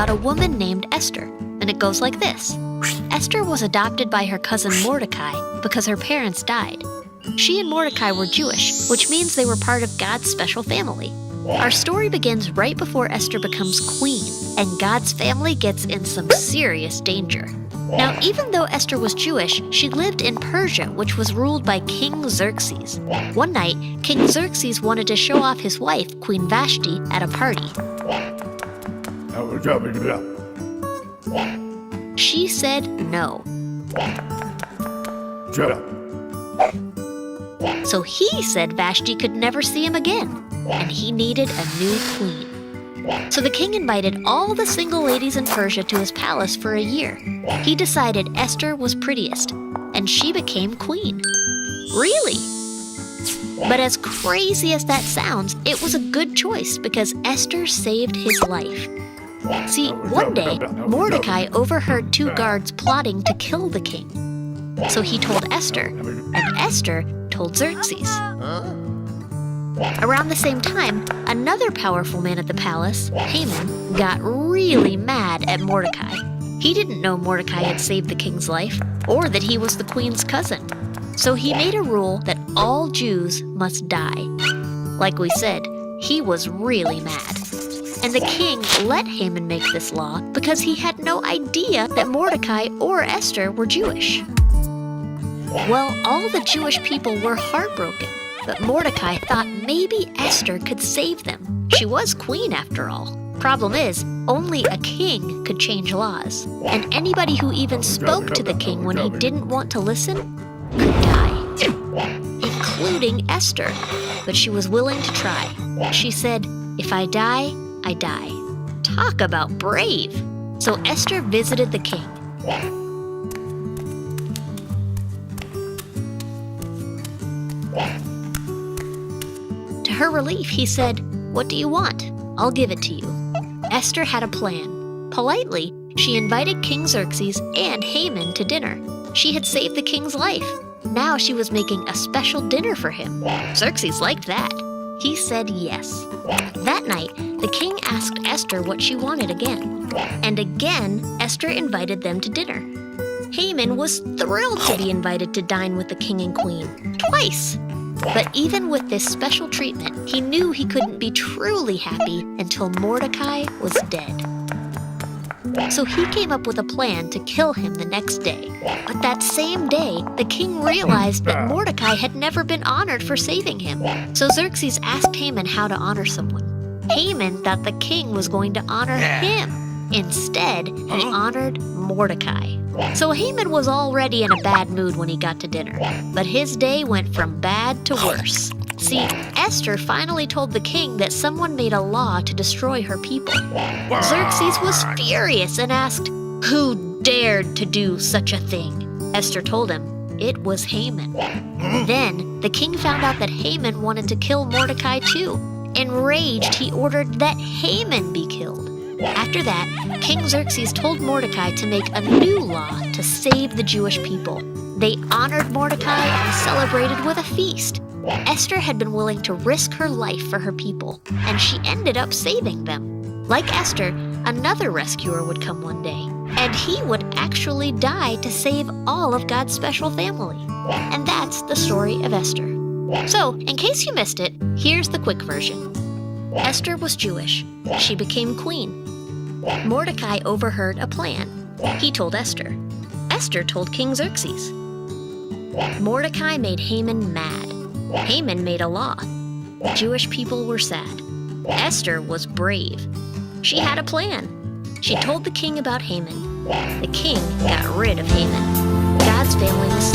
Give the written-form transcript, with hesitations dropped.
about a woman named Esther, and it goes like this. Esther was adopted by her cousin Mordecai because her parents died. She and Mordecai were Jewish, which means they were part of God's special family. Our story begins right before Esther becomes queen, and God's family gets in some serious danger. Now, even though Esther was Jewish, she lived in Persia, which was ruled by King Xerxes. One night, King Xerxes wanted to show off his wife, Queen Vashti, at a party. She said no. So he said Vashti could never see him again, and he needed a new queen. So the king invited all the single ladies in Persia to his palace for a year. He decided Esther was prettiest, and she became queen. Really? But as crazy as that sounds, it was a good choice because Esther saved his life. See, one day, Mordecai overheard two guards plotting to kill the king. So he told Esther, and Esther told Xerxes. Around the same time, another powerful man at the palace, Haman, got really mad at Mordecai. He didn't know Mordecai had saved the king's life, or that he was the queen's cousin. So he made a rule that all Jews must die. Like we said, he was really mad. And the king let Haman make this law because he had no idea that Mordecai or Esther were Jewish. Well, all the Jewish people were heartbroken, but Mordecai thought maybe Esther could save them. She was queen after all. Problem is, only a king could change laws, and anybody who even spoke to the king when he didn't want to listen could die, including Esther. But she was willing to try. She said, "If I die, I die." Talk about brave. So Esther visited the king. To her relief, he said, "What do you want? I'll give it to you." Esther had a plan. Politely, she invited King Xerxes and Haman to dinner. She had saved the king's life. Now she was making a special dinner for him. Xerxes liked that. He said yes. That night, the king asked Esther what she wanted again. And again, Esther invited them to dinner. Haman was thrilled to be invited to dine with the king and queen, twice. But even with this special treatment, he knew he couldn't be truly happy until Mordecai was dead. So he came up with a plan to kill him the next day. But that same day, the king realized that Mordecai had never been honored for saving him. So Xerxes asked Haman how to honor someone. Haman thought the king was going to honor him. Instead, he honored Mordecai. So Haman was already in a bad mood when he got to dinner. But his day went from bad to worse. See, Esther finally told the king that someone made a law to destroy her people. Xerxes was furious and asked, "Who dared to do such a thing?" Esther told him, it was Haman. Then the king found out that Haman wanted to kill Mordecai too. Enraged, he ordered that Haman be killed. After that, King Xerxes told Mordecai to make a new law to save the Jewish people. They honored Mordecai and celebrated with a feast. Esther had been willing to risk her life for her people, and she ended up saving them. Like Esther, another rescuer would come one day, and he would actually die to save all of God's special family. And that's the story of Esther. So, in case you missed it, here's the quick version. Esther was Jewish. She became queen. Mordecai overheard a plan. He told Esther. Esther told King Xerxes. Mordecai made Haman mad. Haman made a law. Jewish people were sad. Esther was brave. She had a plan. She told the king about Haman. The king got rid of Haman. God's family was